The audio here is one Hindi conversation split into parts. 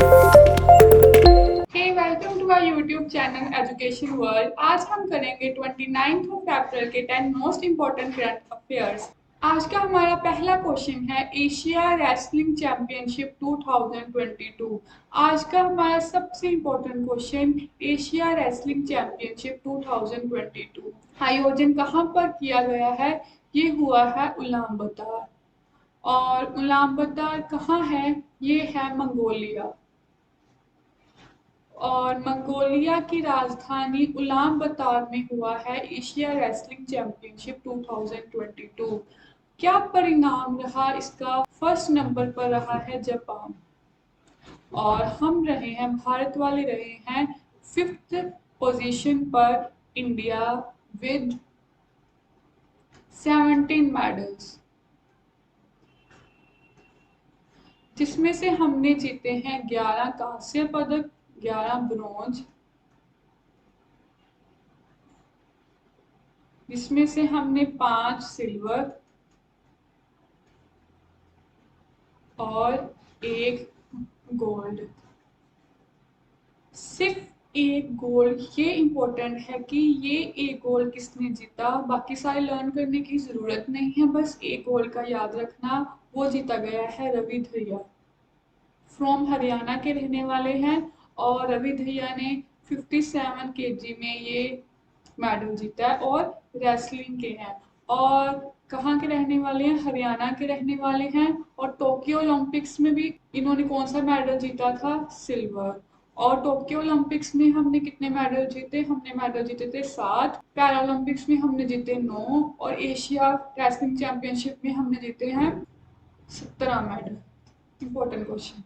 Hey welcome to our YouTube channel education world. आज हम करेंगे 29 ऑफ अप्रैल के 10 मोस्ट इम्पोर्टेंट करंट अफेयर्स। आज का हमारा पहला क्वेश्चन है एशिया रेसलिंग चैंपियनशिप 2022। आज का हमारा सबसे important question Asia wrestling championship 2022 आयोजन कहाँ पर किया गया है? ये हुआ है उलानबतार। और उलानबतार कहाँ है? ये है मंगोलिया। और मंगोलिया की राजधानी उलानबतार में हुआ है एशिया रेसलिंग चैंपियनशिप 2022। क्या परिणाम रहा इसका? फर्स्ट नंबर पर रहा है जापान और हम रहे हैं, भारत वाले रहे हैं फिफ्थ पोजीशन पर इंडिया विद 17 मेडल्स, जिसमें से हमने जीते हैं 11 कांस्य पदक, 11 ब्रॉन्ज, जिसमें से हमने 5 सिल्वर और 1 गोल्ड। सिर्फ एक गोल्ड, ये इम्पोर्टेंट है कि ये एक गोल्ड किसने जीता, बाकी सारे लर्न करने की ज़रूरत नहीं है, बस एक गोल्ड का याद रखना। वो जीता गया है रवि धैया, फ्रॉम हरियाणा के रहने वाले हैं और रवि धैया ने 57 केजी में ये मेडल जीता है और रेसलिंग के हैं। और कहाँ के रहने वाले हैं? हरियाणा के रहने वाले हैं। और टोक्यो ओलंपिक्स में भी इन्होंने कौन सा मेडल जीता था? सिल्वर। और टोक्यो ओलंपिक्स में हमने कितने मेडल जीते? हमने मेडल जीते थे 7। पैरा ओलंपिक्स में हमने जीते 9 और एशिया रेसलिंग चैंपियनशिप में हमने जीते हैं 17 मेडल। Important question.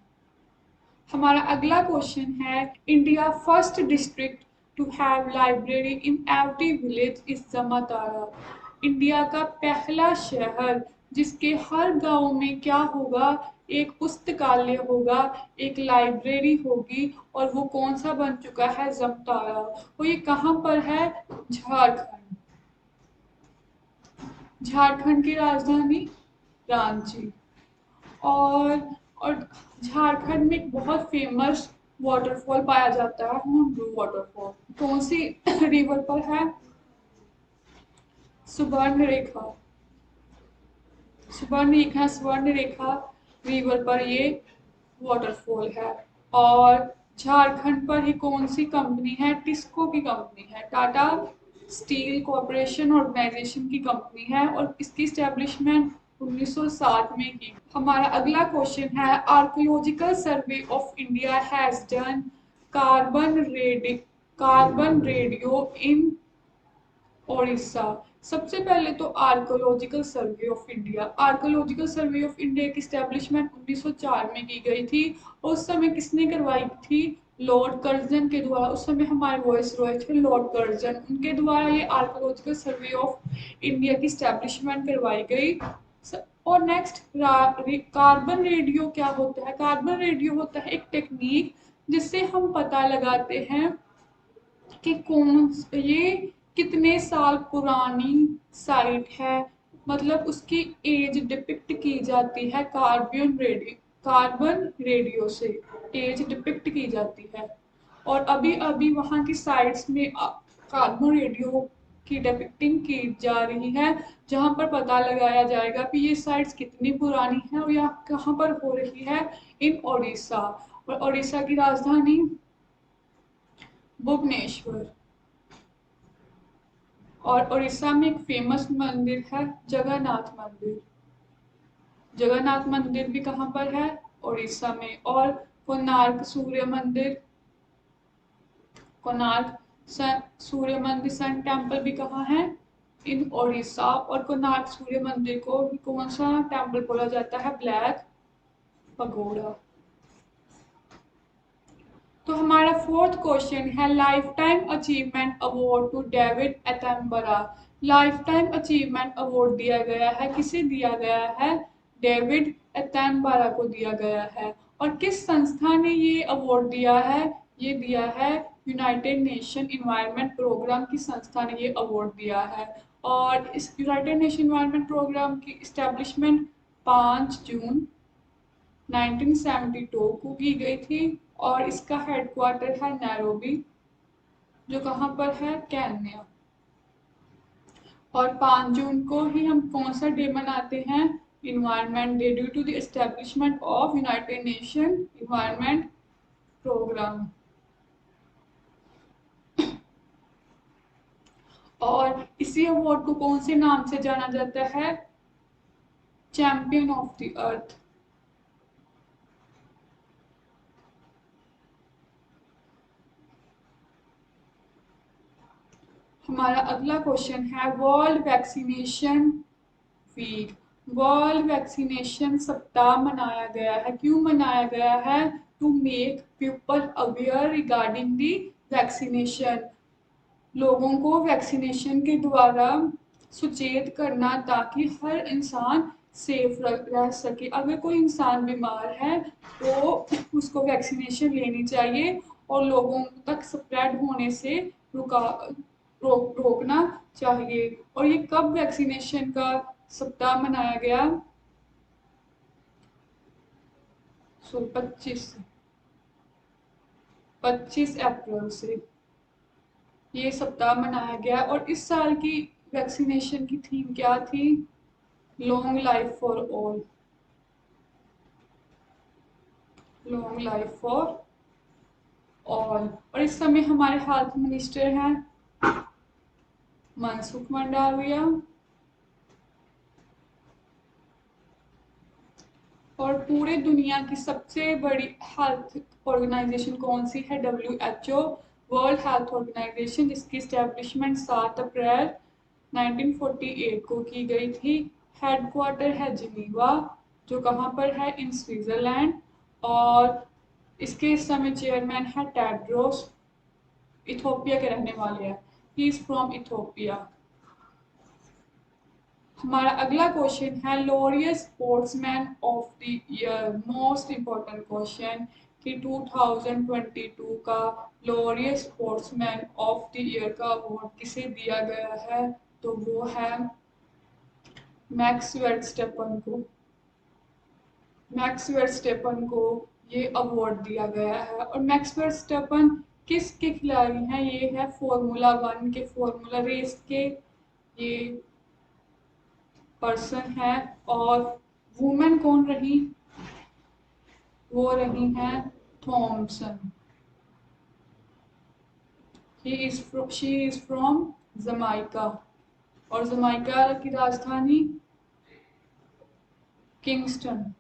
हमारा अगला क्वेश्चन है India first district to have library in every village is Jamtara. India का पहला शहर जिसके हर गांव में क्या होगा? एक पुस्तकालय होगा, एक लाइब्रेरी होगी। और वो कौन सा बन चुका है? जामताड़ा। तो ये कहाँ पर है? झारखंड। झारखंड की राजधानी रांची। और झारखंड में एक बहुत फेमस वाटरफॉल पाया जाता है, हुंडरू वाटरफॉल। कौन सी रिवर पर है? सुवर्ण रेखा। स्वर्ण रेखा रिवर पर ये वाटरफॉल है। और झारखंड पर ही कौन सी कंपनी है? टिस्को की कंपनी है, टाटा स्टील कॉरपोरेशन ऑर्गेनाइजेशन की कंपनी है और इसकी स्टैब्लिशमेंट 1960 में की। हमारा अगला क्वेश्चन है archaeological survey of India has done carbon radio in Odisha. सबसे पहले तो आर्कोलॉजिकल सर्वे ऑफ इंडिया की स्टैब्लिशमेंट 1904 में की गई थी। और उस समय किसने करवाई थी? लॉर्ड कर्जन के द्वारा। उस समय हमारे वॉइस रॉय थे लॉर्ड कर्जन, उनके द्वारा ये आर्कोलॉजिकल सर्वे ऑफ इंडिया की स्टैब्लिशमेंट करवाई गई। और नेक्स्ट कार्बन रेडियो क्या होता है? कार्बन रेडियो होता है एक टेक्निक जिससे हम पता लगाते हैं कि कौन ये कितने साल पुरानी साइट है, मतलब उसकी एज डिपिक्ट की जाती है कार्बन रेडियो से एज डिपिक्ट की जाती है। और अभी अभी वहाँ की साइट्स में कार्बन रेडियो की डिपिक्टिंग की जा रही है, जहाँ पर पता लगाया जाएगा कि ये साइट्स कितनी पुरानी है और यह कहाँ पर हो रही है? इन ओडिशा। और ओडिशा की राजधानी भुवनेश्वर। और उड़ीसा में एक फेमस मंदिर है जगन्नाथ मंदिर। जगन्नाथ मंदिर भी कहाँ पर है? उड़ीसा में। और कोणार्क सूर्य मंदिर सन टेम्पल भी कहाँ है? इन उड़ीसा। और कोणार्क सूर्य मंदिर को कौन सा टेम्पल बोला जाता है? Black pagoda. तो हमारा फोर्थ क्वेश्चन है life time achievement award to David Attenborough. Life time achievement award दिया गया है, किसे दिया गया है? डेविड एटनबरा को दिया गया है। और किस संस्था ने ये अवार्ड दिया है? ये दिया है यूनाइटेड नेशन इन्वायरमेंट प्रोग्राम की संस्था ने ये अवार्ड दिया है। और इस यूनाइटेड नेशन इन्वायरमेंट प्रोग्राम की इस्टेब्लिशमेंट 5 जून 1972 को की गई थी। और इसका हेडक्वार्टर है नैरोबी, जो कहाँ पर है, केन्या। और 5 जून को ही हम कौन सा डे मनाते हैं, environment day, due to the establishment of United Nation environment programme. और इसी अवार्ड को कौन से नाम से जाना जाता है, चैंपियन ऑफ द अर्थ। हमारा अगला क्वेश्चन है world vaccination week. World vaccination सप्ताह मनाया गया है, क्यों मनाया गया है, to make people aware regarding the vaccination, लोगों को वैक्सीनेशन के द्वारा सुचेत करना ताकि हर इंसान सेफ रह सके। अगर कोई इंसान बीमार है तो उसको वैक्सीनेशन लेनी चाहिए और लोगों तक स्प्रेड होने से रोकना चाहिए। और ये कब वैक्सीनेशन का सप्ताह मनाया गया, 25 अप्रैल से ये सप्ताह मनाया गया। और इस साल की वैक्सीनेशन की थीम क्या थी, long life for all, long life for all. और इस समय हमारे हेल्थ मिनिस्टर हैं मनसुख मंडाविया। और पूरे दुनिया की सबसे बड़ी हेल्थ ऑर्गेनाइजेशन कौन सी है, WHO, वर्ल्ड हेल्थ ऑर्गेनाइजेशन, जिसकी स्टैब्लिशमेंट 7 अप्रैल 1948 को की गई थी। हेडक्वार्टर है जिनीवा, जो कहाँ पर है, इन स्विट्जरलैंड। और इसके इस समय चेयरमैन है टेड्रोस, इथोपिया के रहने वाले हैं, ही इज फ्रॉम इथोपिया। हमारा अगला क्वेश्चन है Laureus sportsman of the year, most important question कि 2022 का Laureus sportsman of the year का अवार्ड किसे दिया गया है, तो वो है मैक्स वर्स्टेपन को। मैक्स वर्स्टेपन को ये अवार्ड दिया गया है। और मैक्स वर्स्टेपन किसके खिलाड़ी हैं, ये है फॉर्मूला 1 के, फॉर्मूला रेस के ये पर्सन है। और वुमेन कौन रही, वो रही हैं Thompson, she is from Jamaica. और जमाइका की राजधानी किंगस्टन।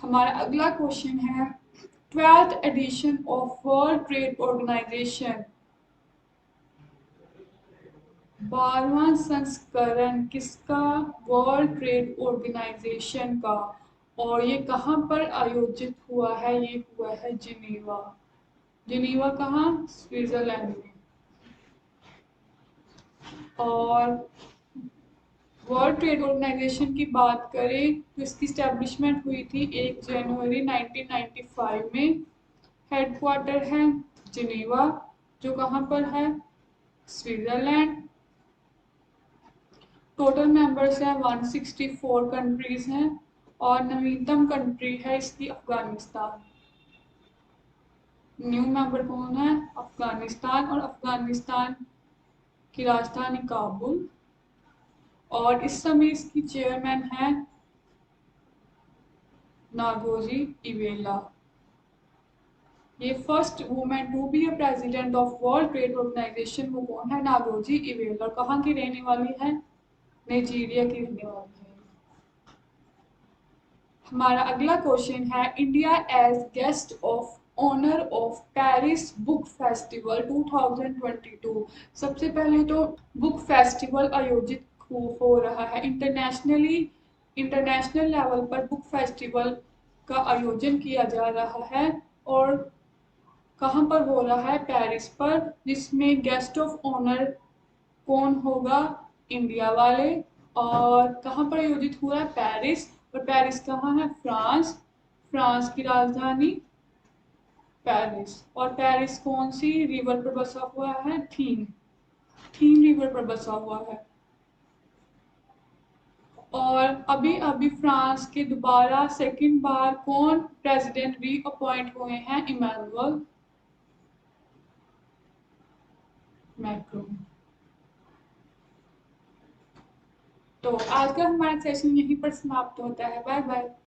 हमारा अगला क्वेश्चन है 12th edition of World Trade Organization, 12वां संस्करण किसका, वर्ल्ड ट्रेड ऑर्गेनाइजेशन का। और ये कहाँ पर आयोजित हुआ है, ये हुआ है जिनीवा। जिनीवा कहाँ, स्विट्जरलैंड में। और वर्ल्ड ट्रेड ऑर्गेनाइजेशन की बात करें तो इसकी स्टैब्लिशमेंट हुई थी 1 जनवरी 1995 में। हेडक्वार्टर है जिनीवा, जो कहाँ पर है, स्विट्जरलैंड। टोटल मेंबर्स हैं 164 कंट्रीज हैं। और नवीनतम कंट्री है इसकी अफगानिस्तान। न्यू मेंबर कौन है, अफगानिस्तान। और अफगानिस्तान की राजधानी काबुल। और इस समय इसकी चेयरमैन है नागोजी इवेला। ये first women to be a president of World Trade Organization, वो कौन है, नागोजी इवेला। और कहाँ की रहने वाली है, नाइजीरिया की रहने वाली है। हमारा अगला क्वेश्चन है India as guest of honour of Paris book festival 2022। सबसे पहले तो बुक फेस्टिवल आयोजित हो रहा है इंटरनेशनल लेवल पर बुक फेस्टिवल का आयोजन किया जा रहा है। और कहाँ पर हो रहा है, पेरिस पर, जिसमें गेस्ट ऑफ ऑनर कौन होगा, इंडिया वाले। और कहाँ पर आयोजित हुआ है, पेरिस। और पेरिस कहाँ है, फ्रांस। फ्रांस की राजधानी पेरिस। और पेरिस कौन सी रिवर पर बसा हुआ है, थीम रिवर पर बसा हुआ है। और अभी अभी फ्रांस के दोबारा सेकंड बार कौन प्रेसिडेंट भी अपॉइंट हुए हैं? Emmanuel Macron. तो आज का हमारा सेशन यहीं पर समाप्त होता है। Bye bye.